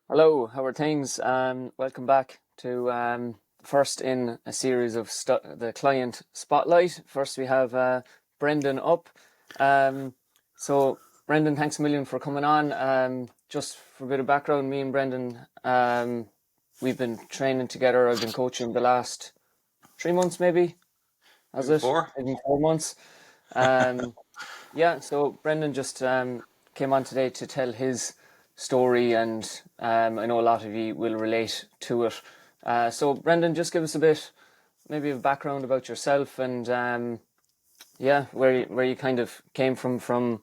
Hello, how are things? Welcome back to first in a series of the client spotlight. First, we have Brendan up. Um, so, Brendan, thanks a million for coming on. Just for a bit of background, me and Brendan, we've been training together. I've been coaching the last 3 months, maybe. Has Maybe it? four. Maybe 4 months. Um, yeah, so Brendan just came on today to tell his story, and I know a lot of you will relate to it. So, Brendan, just give us a bit, maybe a background about yourself, and yeah, where you kind of came from.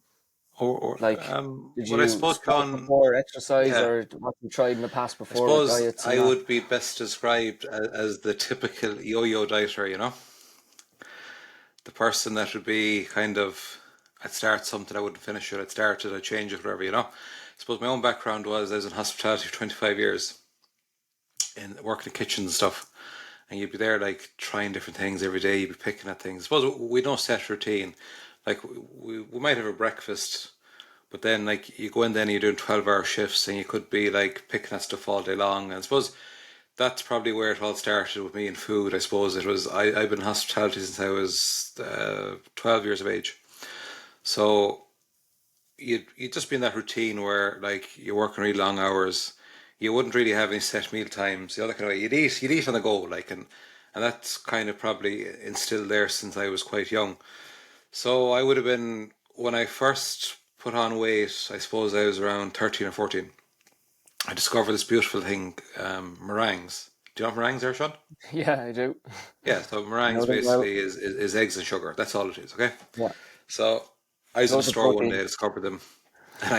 Like, did What I you suppose, sport Sean, before, exercise, yeah, or what you tried in the past I before with suppose diets and I that? would be best described as the typical yo-yo dieter, the person that would be kind of, I'd start something, I wouldn't finish it, I'd start it, I'd change it, whatever. I suppose my own background was I was in hospitality for 25 years in working in kitchens and stuff. And you'd be there like trying different things every day, you'd be picking at things. I suppose we don't set routine. Like we might have a breakfast. But then, like, you go in, then you're doing 12-hour shifts, and you could be like picking at stuff all day long. And I suppose that's probably where it all started with me in food. I suppose I've been in hospitality since I was 12 years of age. So you'd just be in that routine where like you're working really long hours. You wouldn't really have any set meal times. The other kind of way you'd eat on the go, like, and that's kind of probably instilled there since I was quite young. So I would have been when I first put on weight. I suppose I was around 13 or 14. I discovered this beautiful thing, meringues. Do you know what meringues are, Sean? Yeah, I do. Yeah, so I meringues know them well. basically is eggs and sugar. That's all it is, okay? Yeah, So I was in a loads of store one day, protein. I discovered them, and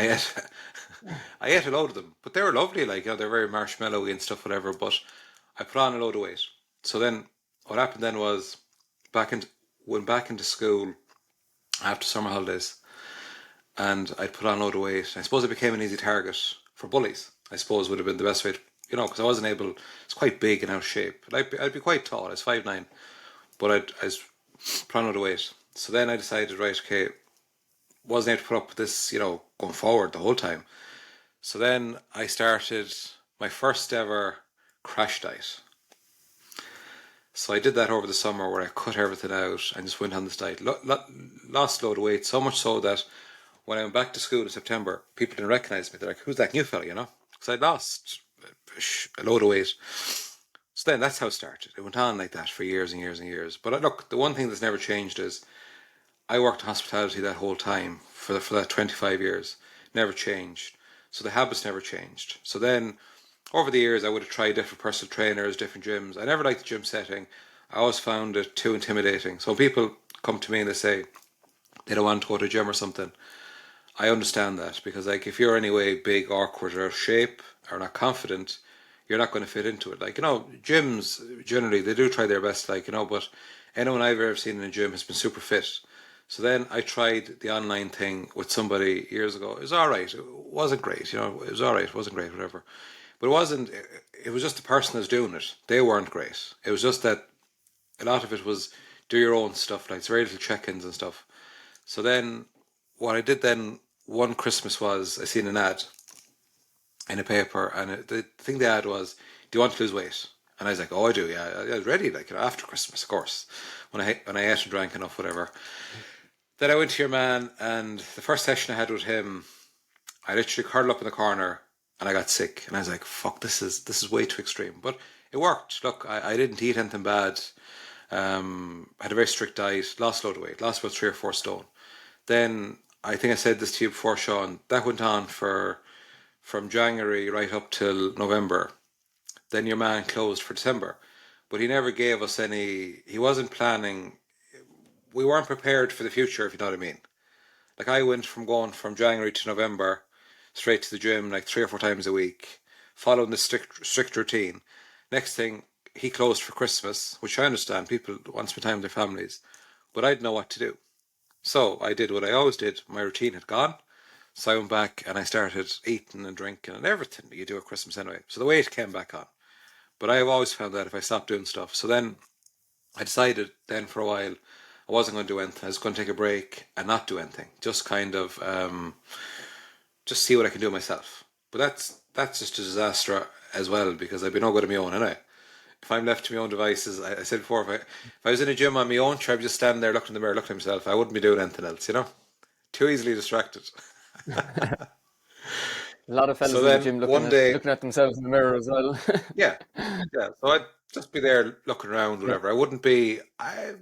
I ate a load of them, but they were lovely. Like, they're very marshmallowy and stuff, whatever. But I put on a load of weight. So then, what happened then was, back in went back into school after summer holidays, and I'd put on a load of weight. I suppose I became an easy target for bullies. I suppose would have been the best way, because I wasn't able. It's quite big and out of shape. I'd be quite tall. I was 5'9", but I was put on a load of weight. So then I decided, right, okay, wasn't able to put up with this, going forward the whole time. So then I started my first ever crash diet. So I did that over the summer where I cut everything out and just went on this diet. Lost a load of weight, so much so that when I went back to school in September, people didn't recognise me. They're like, "Who's that new fella?" Because I'd lost a load of weight. So then that's how it started. It went on like that for years and years and years. But look, the one thing that's never changed is I worked in hospitality that whole time for that 25 years. Never changed. So the habits never changed. So then over the years, I would have tried different personal trainers, different gyms. I never liked the gym setting. I always found it too intimidating. So when people come to me and they say they don't want to go to a gym or something, I understand that because, like, if you're anyway big, awkward, or out of shape, or not confident, you're not going to fit into it. Like, gyms generally they do try their best, like, but anyone I've ever seen in a gym has been super fit. So then I tried the online thing with somebody years ago. It was all right. It wasn't great, It was all right. It wasn't great, whatever. But it wasn't. It was just the person that's doing it. They weren't great. It was just that a lot of it was do your own stuff, like it's very little check-ins and stuff. So then, what I did then one Christmas was I seen an ad in a paper, and the thing they had was, "Do you want to lose weight?" And I was like, "Oh, I do. Yeah, I was ready. Like, after Christmas, of course, when I ate and drank enough, whatever." Then I went to your man, and the first session I had with him, I literally curled up in the corner and I got sick. And I was like, "Fuck, this is way too extreme." But it worked. Look, I didn't eat anything bad. Had a very strict diet, lost a load of weight, lost about 3 or 4 stone. Then I think I said this to you before, Sean. That went on for from January right up till November. Then your man closed for December, but he never gave us any. He wasn't planning. We weren't prepared for the future, if you know what I mean. Like, I went from going from January to November straight to the gym like 3 or 4 times a week, following the strict routine. Next thing, he closed for Christmas, which I understand. People want to spend time with their families, but I didn't know what to do. So I did what I always did. My routine had gone. So I went back and I started eating and drinking and everything that you do at Christmas anyway. So the weight came back on. But I have always found that if I stopped doing stuff. So then I decided then for a while I wasn't going to do anything. I was going to take a break and not do anything. Just kind of just see what I can do myself. But that's just a disaster as well because I'd be no good on my own, innit? If I'm left to my own devices, I said before, if I was in a gym on my own, I'd just stand there looking in the mirror, looking at myself. I wouldn't be doing anything else, you know? Too easily distracted. A lot of So fellas in the then gym one day, looking at themselves in the mirror as well. yeah, yeah. So I'd just be there looking around, Yeah. whatever. I wouldn't be.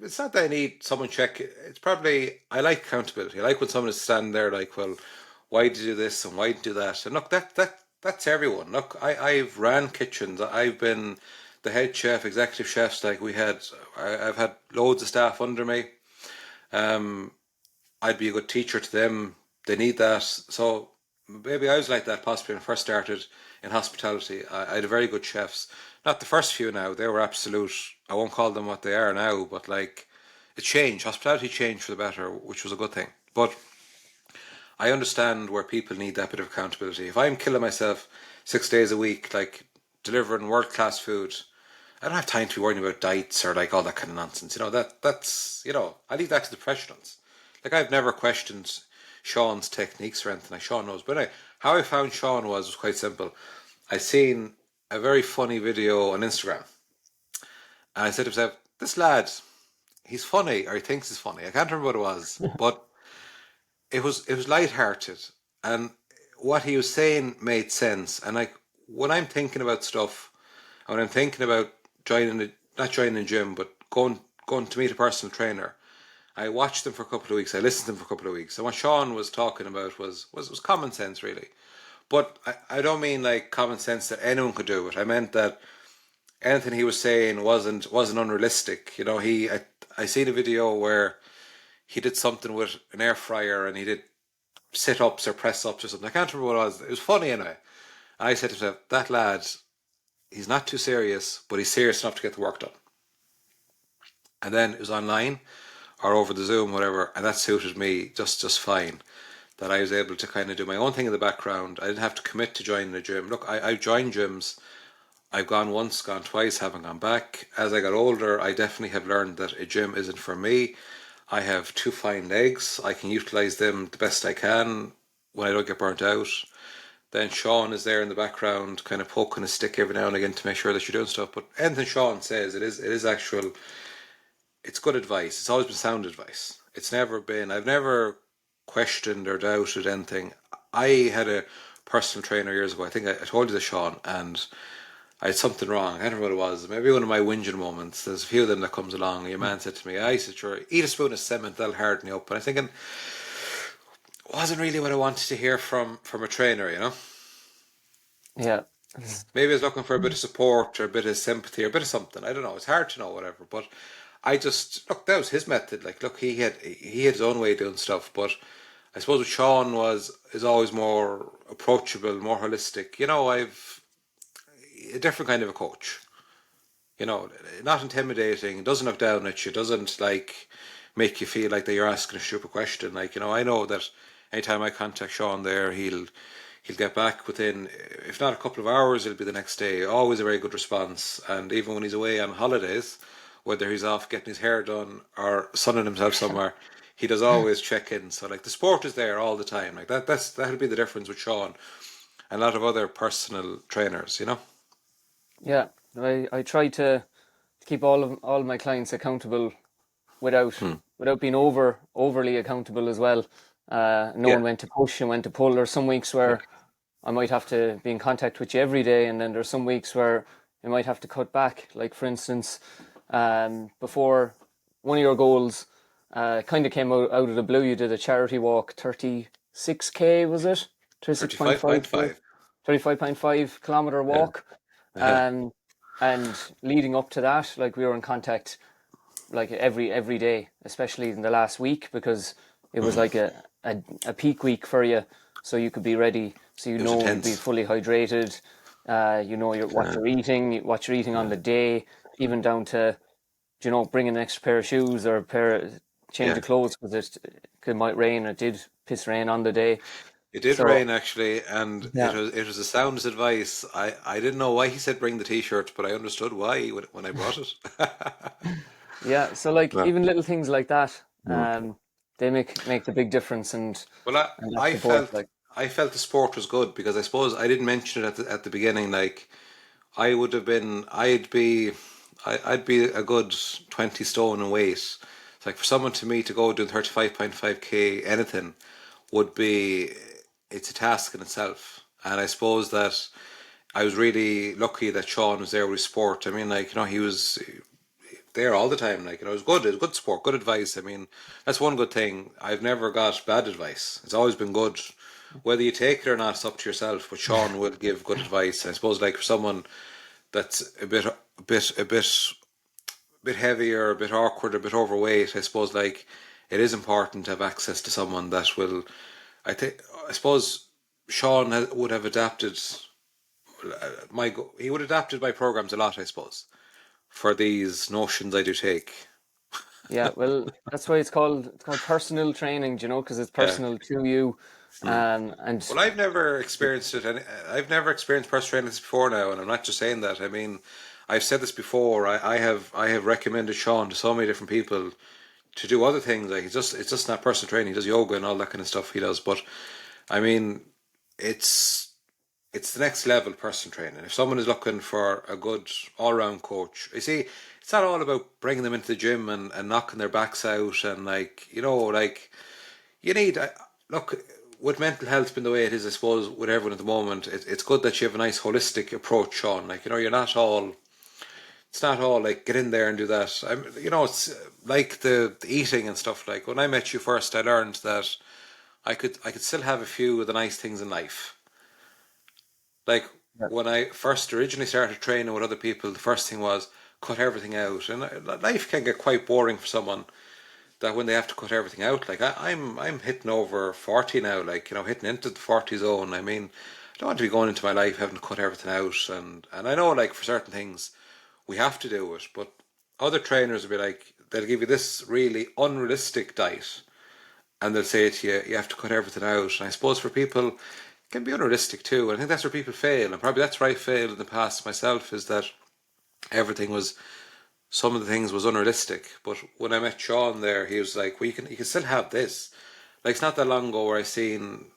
It's not that I need someone check. It's probably I like accountability. I like when someone is standing there, like, well, why did you do this and why did you do that? And look, that's everyone. Look, I've ran kitchens. I've been the head chef, executive chefs. Like I've had loads of staff under me. Um, I'd be a good teacher to them. They need that. So maybe I was like that possibly when I first started in hospitality. I had very good chefs. Not the first few now. They were absolute. I won't call them what they are now, but like it changed. Hospitality changed for the better, which was a good thing. But I understand where people need that bit of accountability. If I'm killing myself 6 days a week, like delivering world class food, I don't have time to be worrying about diets or like all that kind of nonsense. That's I leave that to the professionals. Like I've never questioned Sean's techniques or anything. Like Sean knows, but how I found Sean was quite simple. I seen a very funny video on Instagram, and I said to myself, "This lad, he's funny, or he thinks he's funny. I can't remember what it was, but it was light-hearted, and what he was saying made sense. And like when I'm thinking about stuff, and when I'm thinking about not joining a gym, but going to meet a personal trainer, I watched them for a couple of weeks. I listened to them for a couple of weeks. And what Sean was talking about was common sense, really. But I don't mean like common sense that anyone could do it. I meant that anything he was saying wasn't unrealistic. I seen a video where he did something with an air fryer and he did sit ups or press ups or something. I can't remember what it was. It was funny anyway. And I said to myself, that lad, he's not too serious, but he's serious enough to get the work done. And then it was online or over the Zoom, whatever, and that suited me just fine. That I was able to kind of do my own thing in the background. I didn't have to commit to joining a gym. Look, I've joined gyms. I've gone once, gone twice, haven't gone back. As I got older, I definitely have learned that a gym isn't for me. I have two fine legs. I can utilize them the best I can when I don't get burnt out. Then Sean is there in the background, kind of poking a stick every now and again to make sure that you're doing stuff. But anything Sean says, it is actual. It's good advice. It's always been sound advice. It's never been. I've never questioned or doubted anything. I had a personal trainer years ago. I think I told you this, Sean, and I had something wrong. I don't know what it was. Maybe one of my whinging moments. There's a few of them that comes along. Your man said to me, I said, sure, eat a spoon of cement, that'll harden you up. And I'm thinking, wasn't really what I wanted to hear from a trainer. Yeah. Maybe I was looking for a bit of support or a bit of sympathy or a bit of something. I don't know. It's hard to know, whatever. But I just look. That was his method. Like, look, he had his own way of doing stuff. But I suppose with Sean is always more approachable, more holistic. I've a different kind of a coach. Not intimidating. Doesn't look down at you. Doesn't like make you feel like that you're asking a stupid question. Like I know that anytime I contact Sean there, he'll get back within, if not a couple of hours, it'll be the next day. Always a very good response. And even when he's away on holidays, whether he's off getting his hair done or sunning himself somewhere, he does always check in. So like the sport is there all the time. Like that'll be the difference with Sean and a lot of other personal trainers. Yeah. I try to keep all my clients accountable without Hmm. without being overly accountable as well. Yeah. Knowing when to push and when to pull. There's some weeks Yeah. where I might have to be in contact with you every day, and then there's some weeks where you might have to cut back. Like for instance, before one of your goals kind of came out of the blue. You did a charity walk, 36k was it? 36.5k, 35.5. 35.5 kilometer Yeah. walk. Yeah. Um, and leading up to that, like we were in contact like every day, especially in the last week because it was like a peak week for you, so you could be ready, so It was you'd be intense. fully hydrated. What Yeah. you're eating on Yeah. the day, even down to bringing an extra pair of shoes or a change Yeah. of clothes because it might rain. It did piss rain on the day, It did so rain actually, and it yeah, was it was the soundest advice. I didn't know why he said bring the t-shirts, but I understood why when I brought it. yeah. So like Yeah. even little things like that, Mm. they make the big difference, and Well, that I support, felt like. I felt the sport was good because I suppose I didn't mention it at the beginning. Like I would have been, I'd be a good 20 stone in weight. It's like for someone to me to go doing 35.5k anything would be, it's a task in itself. And I suppose that I was really lucky that Sean was there with his sport. I mean, like, he was there all the time. Like, it was good. It was good sport, good advice. I mean, that's one good thing. I've never got bad advice. It's always been good. Whether you take it or not, it's up to yourself. But Sean will give good advice. I suppose, like for someone that's a bit heavier, a bit awkward, a bit overweight, I suppose, like it is important to have access to someone that will. I suppose Sean would have adapted he would have adapted my programs a lot. I suppose for these notions I do take. Yeah, well, that's why it's called personal training, do you know, because it's Yeah. personal to you, Mm. and Well, I've never experienced it, and I've never experienced personal trainers before now, and I'm not just saying that. I mean, I've said this before. I have recommended Sean to so many different people to do other things. Like it's just not personal training. He does yoga and all that kind of stuff. He does, but I mean, it's it's the next level personal training. If someone is looking for a good all round coach, you see, it's not all about bringing them into the gym and knocking their backs out and like like you need look with mental health being the way it is. I suppose with everyone at the moment, it's good that you have a nice holistic approach, Sean. Like you're not all. It's not all like get in there and do that. It's like the eating and stuff. Like when I met you first, I learned that I could still have a few of the nice things in life. Like yeah, when I first originally started training with other people, the first thing was cut everything out, and life can get quite boring for someone that when they have to cut everything out. Like I'm hitting over 40 now, like hitting into the 40 zone. I mean, I don't want to be going into my life having to cut everything out, and I know like for certain things we have to do it, but other trainers will be like they'll give you this really unrealistic diet and they'll say to you, you have to cut everything out. And I suppose for people, it can be unrealistic too. And I think that's where people fail. And probably that's where I failed in the past myself is that everything was, some of the things was unrealistic. But when I met Sean there, he was like, well, you can still have this. Like, it's not that long ago where I seen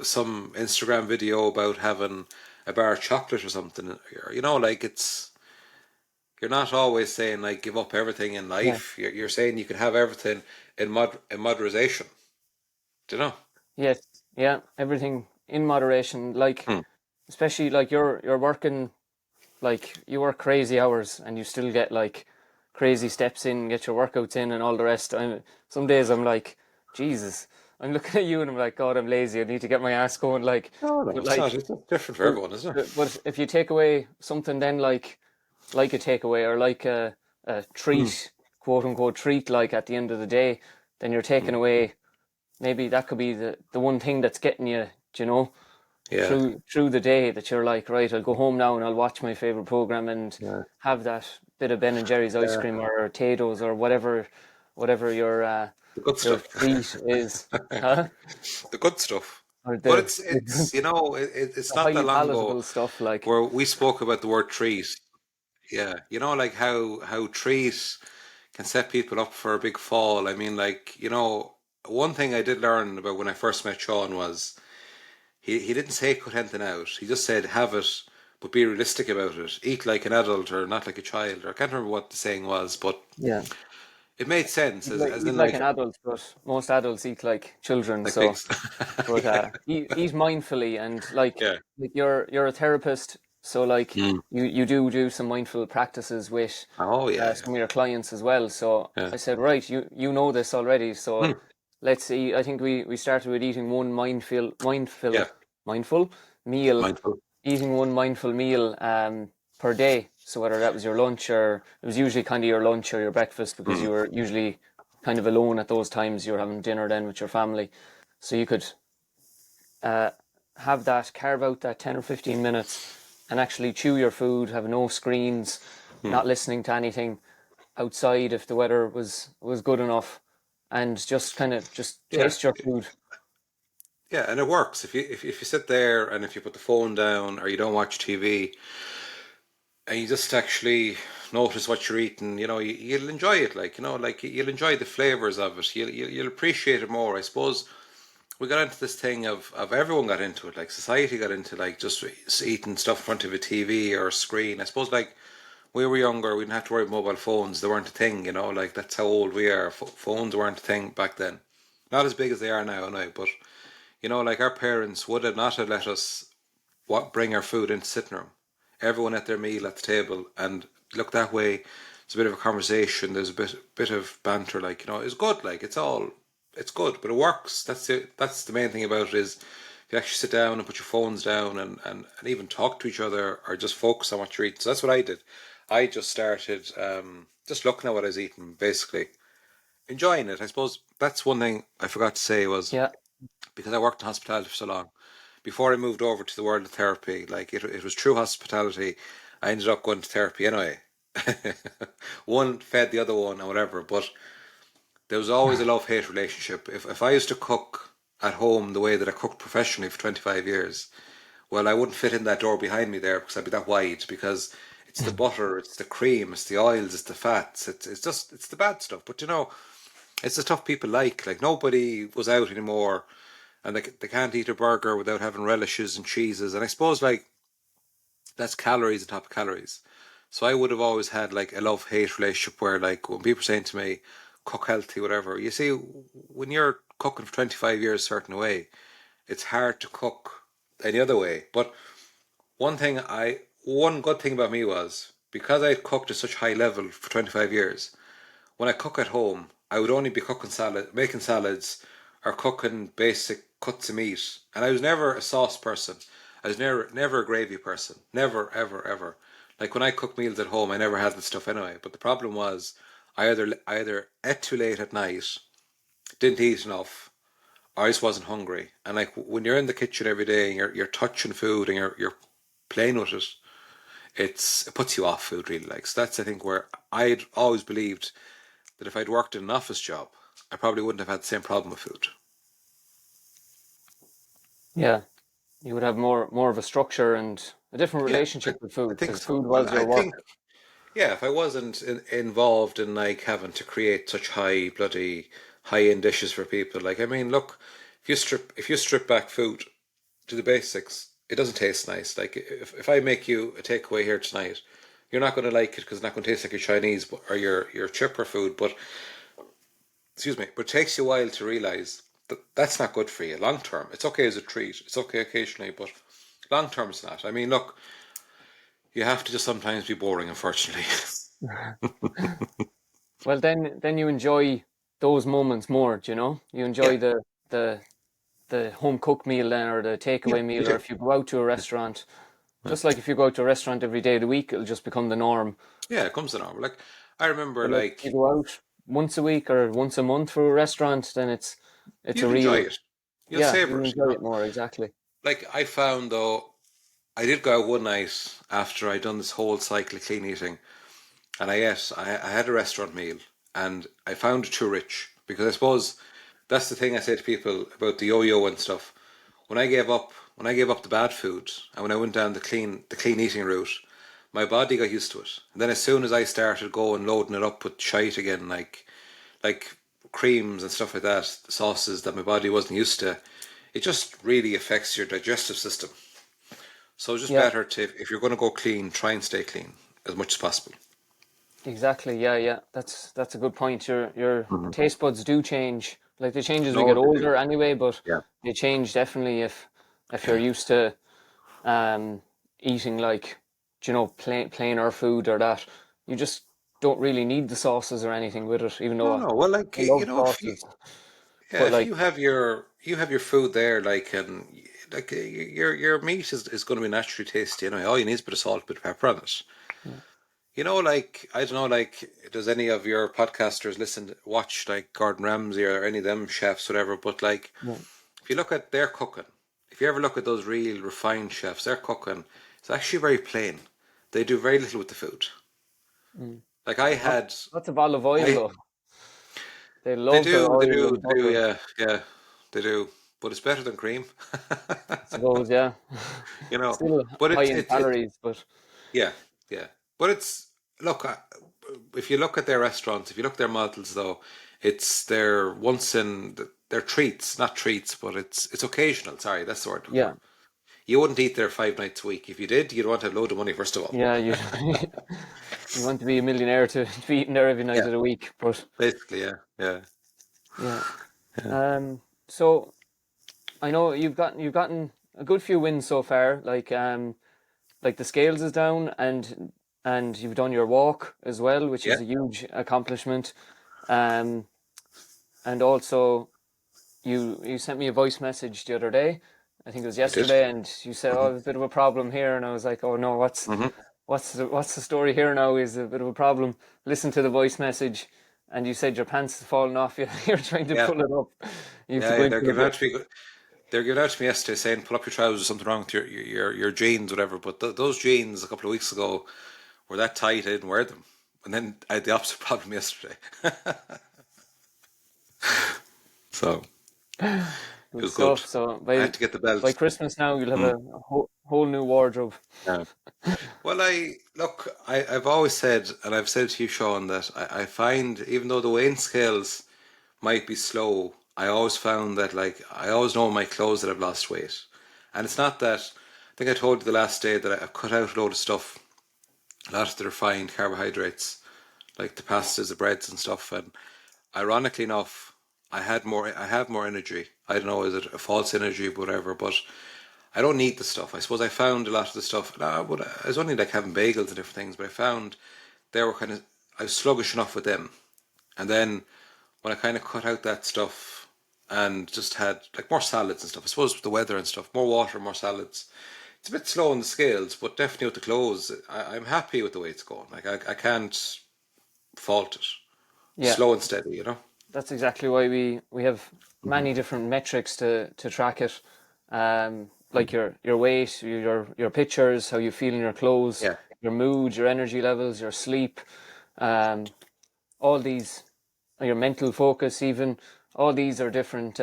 some Instagram video about having a bar of chocolate or something. Like you're not always saying like give up everything in yeah, life. You're saying you can have everything in moderation. Do you know? yes, yeah, everything in moderation. Like Hmm. especially like you're working, like you work crazy hours and you still get like crazy steps in, get your workouts in and all the rest. Some days I'm like, Jesus, I'm looking at you and I'm like, God, I'm lazy. I need to get my ass going. Like, No, no, but it's not. like, It's different for but everyone, isn't it? but if you take away something, then like a takeaway or like a Hmm. treat, quote unquote treat, like at the end of the day, then you're taking Hmm. away. Maybe that could be the one thing that's getting you, do you know, Yeah, through the day, that you're like, right, I'll go home now and I'll watch my favorite program and yeah, have that bit of Ben and Jerry's ice yeah. cream or Tato's or whatever The good your stuff. treat is, huh? The good stuff. Or But the it's it's the not that highly long ago palatable stuff, like, where we spoke about the word treat. Yeah, like how treat can set people up for a big fall. I mean, like one thing I did learn about when I first met Sean was he didn't say cut anything out. He just said have it, but be realistic about it. Eat like an adult or not like a child. Or I can't remember what the saying was, but yeah, it made sense as eat in like like an adult, but most adults eat like children. like So, pigs. but Yeah, eat mindfully, and like yeah. you're a therapist, so like Mm. you do some mindful practices with Oh yeah, yeah, some of your clients as well. So yeah. I said, right, you know this already, so Mm. let's see. I think we started with eating one Yeah. mindful meal, Mindful. eating one mindful meal per day. So whether that was your lunch, or it was usually kind of your lunch or your breakfast, because Mm. you were usually kind of alone at those times. You were having dinner then with your family, so you could uh, have that, carve out that 10 or 15 minutes and actually chew your food, have no screens, Mm. not listening to anything outside if the weather was good enough, and just kind of just Yeah, taste your food. yeah, and it works if you sit there and if you put the phone down or you don't watch TV and you just actually notice what you're eating. You'll enjoy it. Like like you'll enjoy the flavors of it. You'll appreciate it more. I suppose we got into this thing of everyone got into it. Like society got into like just eating stuff in front of a TV or a screen. I suppose like we were younger, we didn't have to worry about mobile phones. They weren't a thing, like that's how old we are. Phones weren't a thing back then. Not as big as they are now, but like our parents would have not have let us bring our food into the sitting room. Everyone at their meal at the table, and look that way. It's a bit of a conversation. There's a bit of banter. Like it's good. Like it's good, but it works. That's the main thing about it is if you actually sit down and put your phones down and even talk to each other or just focus on what you're eating. So that's what I did. I just started just looking at what I was eating, basically enjoying it. I suppose that's one thing I forgot to say was Yeah. because I worked in hospitality for so long. Before I moved over to the world of therapy, like it was true hospitality. I ended up going to therapy anyway. One fed the other one or whatever, but there was always a love hate relationship. If I used to cook at home the way that I cooked professionally for 25 years, well, I wouldn't fit in that door behind me there because I'd be that wide because it's the butter, it's the cream, it's the oils, it's the fats, it's the bad stuff. But it's the stuff people like. Like nobody was out anymore and they can't eat a burger without having relishes and cheeses. And I suppose like that's calories on top of calories. So I would have always had like a love hate relationship where like when people are saying to me, cook healthy, whatever. You see, when you're cooking for 25 years a certain way, it's hard to cook any other way. But one good thing about me was because I cooked at such high level for 25 years, when I cook at home, I would only be making salads, or cooking basic cuts of meat. And I was never a sauce person. I was never a gravy person. Never, ever, ever. Like when I cook meals at home, I never had the stuff anyway. But the problem was, I either ate too late at night, didn't eat enough, or I just wasn't hungry. And like when you're in the kitchen every day and you're touching food and you're playing with it, it puts you off food really. Like so that's I think where I'd always believed that if I'd worked in an office job, I probably wouldn't have had the same problem with food. Yeah. You would have more of a structure and a different Yeah, relationship with I food think because so. food Well, was I your work. think yeah, if I wasn't involved in like having to create such high end dishes for people, like I mean, look, if you strip back food to the basics, it doesn't taste nice. Like if I make you a takeaway here tonight, you're not going to like it because it's not going to taste like your Chinese or your chipper food. But excuse me, but it takes you a while to realize that that's not good for you long term. It's okay as a treat. It's okay occasionally, but long term it's not. I mean, look, you have to just sometimes be boring, unfortunately. Well, then you enjoy those moments more, do you know? You Yeah, enjoy the the home cooked meal then or the yeah, takeaway you meal, or do. if you go out to a restaurant, Yeah, just like if you go out to a restaurant every day of the week, it'll just become the norm. yeah, it comes to normal. Like I remember, But like if you like go out once a week or once a month for a restaurant, then it's a you'd enjoy real, it. You'll yeah, savor you it. enjoy it more, exactly. Like I found though, I did go out one night after I'd done this whole cycle of clean eating, and I had a restaurant meal, and I found it too rich because I suppose that's the thing I say to people about the yo-yo and stuff. When I gave up the bad food and when I went down the clean eating route, my body got used to it. And then as soon as I started going loading it up with shite again, like creams and stuff like that, sauces that my body wasn't used to, it just really affects your digestive system. So it's just Yeah, better to if you're going to go clean, try and stay clean as much as possible. exactly. Yeah, yeah. That's a good point. Your Mm-hmm. taste buds do change. Like they change as we No, get they do. older anyway, but Yeah, they change definitely if you're yeah. used to um eating like plainer food or that. You just don't really need the sauces or anything with it, even though No, I no. Well, like love if you sauces. yeah, But if like, you have your food there, like and like your meat is going to be naturally tasty. All you need is a bit of salt, a bit of pepper on it. yeah, Like I don't know, like does any of your podcasters watch like Gordon Ramsay or any of them chefs, whatever? But like yeah, if you look at their cooking, if you ever look at those real refined chefs, their cooking, it's actually very plain. They do very little with the food. mm. Like I Lots, had, lots of olive oil I though. They they love their do, they oil do, and they do, butter, yeah, yeah, they do. But it's better than cream, I suppose. Yeah, you know. still But high it's in it it calories, but yeah, yeah. But it's look, if you look at their restaurants, if you look at their models though, it's their once in they're treats, not treats, but it's occasional. Sorry, that's the word I'm looking Yeah, for. You wouldn't eat there 5 nights a week. If you did, you'd want to have a load of money first of all. yeah. You you want to be a millionaire to be eating there every night Yeah, of the week, but basically, yeah, yeah, yeah. yeah, So I know you've gotten a good few wins so far. Like the scales is down, and you've done your walk as well, which yeah. is a huge accomplishment. Um, and also you sent me a voice message the other day. I think it was I did. yesterday, and you said, "Oh, Hmm. there's a bit of a problem here," and I was like, "Oh no, Hmm. what's the story here now? Is a bit of a problem." Listen to the voice message, and you said your pants have fallen off. You're trying to Yeah, pull it up. You have to yeah, go yeah. into a bit. They're giving out to me yesterday saying pull up your trousers, something wrong with your jeans, whatever. But those jeans a couple of weeks ago were that tight, I didn't wear them. And then I had the opposite problem yesterday. So it Good was good. stuff. So I by had to get the by belt. Christmas now, you'll have Mm. a whole new wardrobe. Yeah. Well, I've always said, and I've said to you, Sean, that I find even though the weighing scales might be slow, I always found that like I always know in my clothes that I've lost weight. And it's not that I think I told you the last day that I've cut out a load of stuff, a lot of the refined carbohydrates, like the pastas, the breads and stuff. And ironically enough, I have more energy. I don't know, is it a false energy, whatever, but I don't need the stuff. I suppose I found a lot of the stuff. No, but I was only like having bagels and different things, but I found they were kind of I was sluggish enough with them. And then when I kind of cut out that stuff and just had like more salads and stuff, I suppose with the weather and stuff, more water, more salads. It's a bit slow on the scales, but definitely with the clothes, I'm happy with the way it's going. Like I can't fault it. Yeah, Slow and steady, you know. that's exactly why we have Hmm. many different metrics to track it. Like your weight, your pictures, how you feel in your clothes, Yeah, your mood, your energy levels, your sleep, um, all these, your mental focus, even all these are different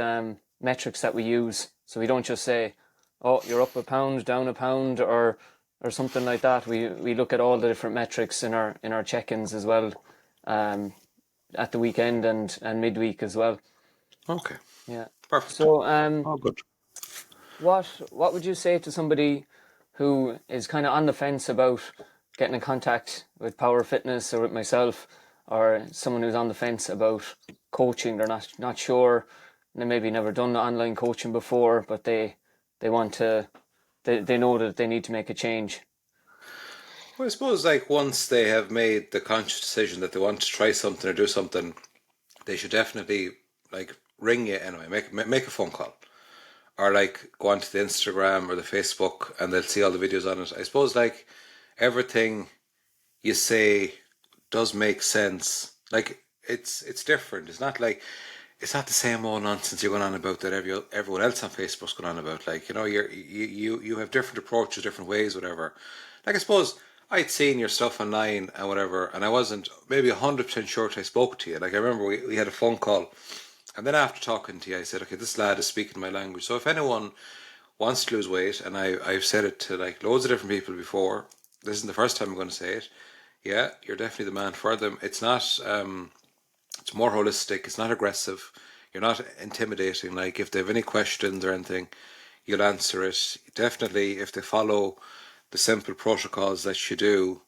metrics that we use. So we don't just say, "Oh, you're up a pound, down a pound," or something like that. We look at all the different metrics in our check-ins as well, um, at the weekend and midweek as well. okay, Yeah. perfect. So, Oh, good. what would you say to somebody who is kind of on the fence about getting in contact with Power Fitness or with myself, or someone who's on the fence about coaching? They're not sure. They maybe never done online coaching before, but they want to. They know that they need to make a change. Well, I suppose like once they have made the conscious decision that they want to try something or do something, they should definitely like ring you anyway. Make a phone call or like go onto the Instagram or the Facebook and they'll see all the videos on it. I suppose like everything you say does make sense. Like it's different. It's not the same old nonsense you're going on about that everyone else on Facebook's going on about. Like you have different approaches, different ways, whatever. Like I suppose I'd seen your stuff online and whatever, and I wasn't maybe 100% sure till I spoke to you. Like I remember we had a phone call, and then after talking to you, I said, okay, this lad is speaking my language. So if anyone wants to lose weight, and I've said it to like loads of different people before, this isn't the first time I'm going to say it. Yeah, you're definitely the man for them. It's not. It's more holistic. It's not aggressive. You're not intimidating. Like if they have any questions or anything, you'll answer it. Definitely, if they follow the simple protocols that you do,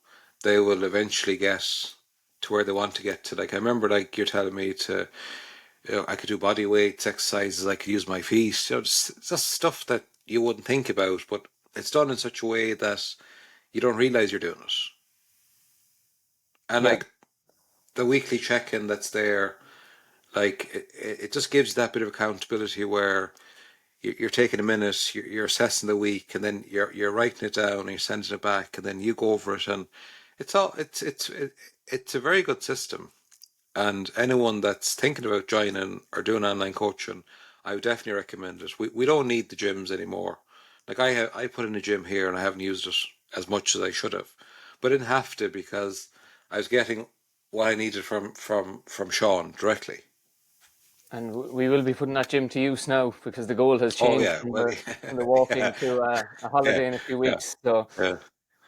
they will eventually get to where they want to get to. Like I remember, like you're telling me to, I could do body weights, exercises. I could use my feet. Just stuff that you wouldn't think about, but it's done in such a way that you don't realize you're doing it. And Yeah, like the weekly check-in that's there, like it just gives that bit of accountability where you're taking a minute, you're assessing the week, and then you're writing it down and you're sending it back, and then you go over it, and it's a very good system. And anyone that's thinking about joining or doing online coaching, I would definitely recommend it. We don't need the gyms anymore. Like I put in a gym here and I haven't used it as much as I should have, but I didn't have to because I was getting what I needed from Sean directly. and we will be putting that gym to use now because the goal has Oh changed yeah, from well, the yeah, walking to a yeah, holiday in a few yeah, weeks. So yeah,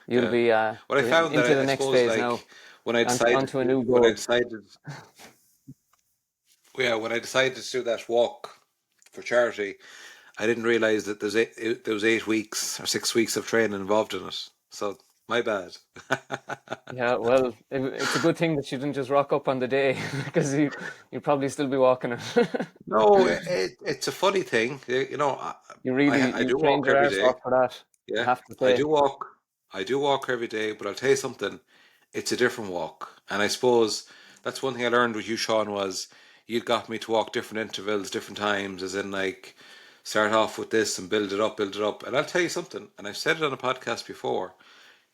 you'll yeah. be What I found that into the I next suppose phase now, like onto a new when I goal. decided, yeah, when I decided to do that walk for charity, I didn't realize that there was 8 weeks or 6 weeks of training involved in it. So my bad. Yeah, well, it's a good thing that you didn't just rock up on the day because you'd probably still be walking it. No, it's a funny thing. I You do trained walk your every arse day. off for that, I Yeah, have to I say. do walk. I do walk every day, but I'll tell you something. It's a different walk, and I suppose that's one thing I learned with you, Sean, was you got me to walk different intervals, different times, as in like start off with this and build it up. And I'll tell you something, and I've said it on a podcast before.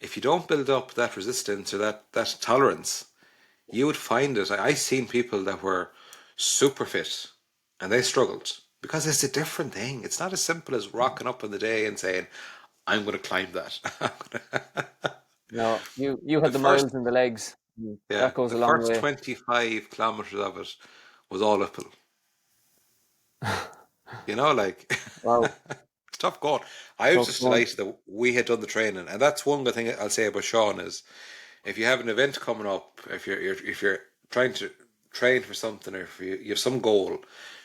If you don't build up that resistance or that tolerance, you would find it. I seen people that were super fit and they struggled because it's a different thing. It's not as simple as rocking up in the day and saying, I'm going to climb that. No, you the had the first, miles in the legs. yeah, That goes the a long first way. 25 kilometers of it was all uphill. Like Wow, it's tough going. I was tough just going. delighted that we had done the training, and that's one good thing I'll say about Sean is if you have an event coming up, if you're trying to train for something, or if you have some goal,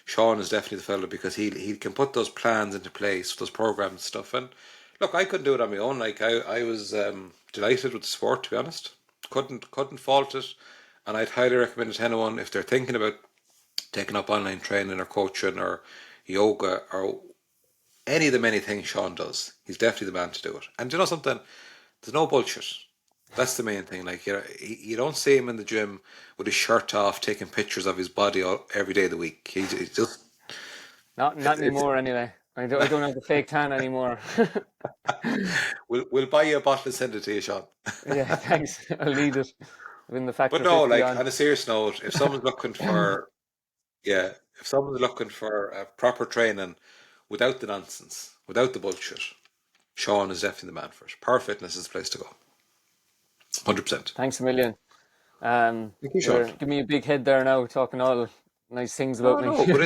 Sean is definitely the fella because he can put those plans into place, those programs and stuff. And look, I couldn't do it on my own. Like I was delighted with the sport, to be honest. Couldn't fault it, and I'd highly recommend it to anyone if they're thinking about taking up online training or coaching or yoga or any of the many things Sean does. He's definitely the man to do it. And you know something? There's no bullshit. That's the main thing. Like you don't see him in the gym with his shirt off, taking pictures of his body every day of the week. He's just Not it's. anymore anyway. I don't have the fake tan anymore. We'll buy you a bottle and send it to you, Sean. Yeah, thanks. I'll need it. When the But factor no, 50 like on. on a serious note, if someone's looking for yeah, if someone's looking for proper training without the nonsense, without the bullshit, Sean is definitely the man for it. Power Fitness is the place to go. 100%. Thanks a million. Thank you, Sean. You're giving me a big head there now, talking all nice things about No, me. no, but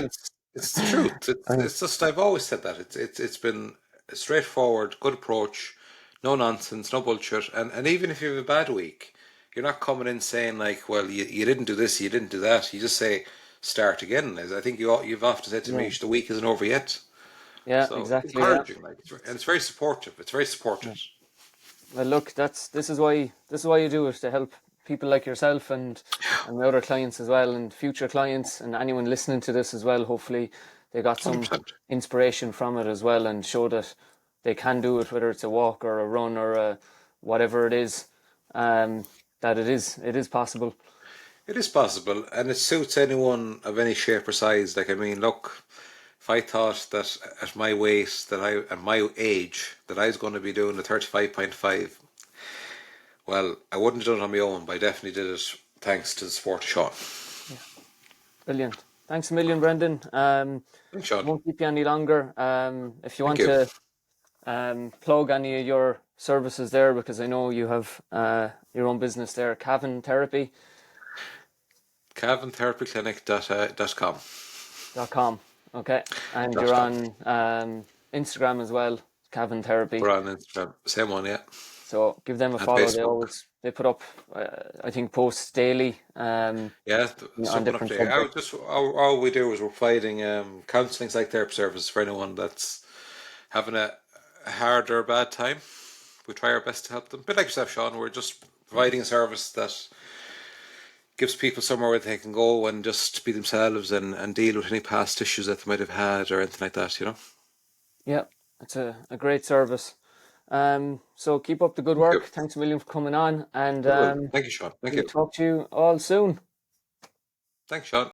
it's the truth. It's I- it's just I've always said that it's been a straightforward, good approach, no nonsense, no bullshit, and even if you have a bad week, you're not coming in saying like, well, you didn't do this, you didn't do that. You just say start again. As I think you've often said to me, yeah, the week isn't over yet. yeah, So it's exactly. Yeah. encouraging, and it's very supportive. It's very Yeah. supportive. Well, look, this is why you do it, to help people like yourself and my other clients as well, and future clients, and anyone listening to this as well. Hopefully, they got Hundred some percent. inspiration from it as well, and show that they can do it, whether it's a walk or a run or whatever it is. Um, that it is possible. It is possible, and it suits anyone of any shape or size. Like I mean, look, if I thought that at my weight, at my age, that I was going to be doing the 35.5, well, I wouldn't have done it on my own, but I definitely did it thanks to the support of Sean. Yeah, brilliant. Thanks a million, Brendan. Thanks, I Sean. won't keep you any longer. If you Thank want you. to plug any of your services there, because I know you have your own business there, Cavan Therapy. CavanTherapyClinic.com. .com. Okay, and you're .com. on Instagram as well, Cavan Therapy. We're on Instagram. Same one, yeah. So give them a And follow. Facebook. They put up I think posts daily Yeah, on something up different there. I would subjects. just all we do is we're providing counselling psychotherapy services for anyone that's having a hard or a bad time. We try our best to help them. But like yourself, Sean, we're just providing a service that gives people somewhere where they can go and just be themselves and deal with any past issues that they might have had or anything like that. Yeah, it's a great service. So keep up the good Thank work. you. Thanks a million for coming on, and Well, thank you, Sean. Thank we'll you. talk to you all soon. Thanks, Sean.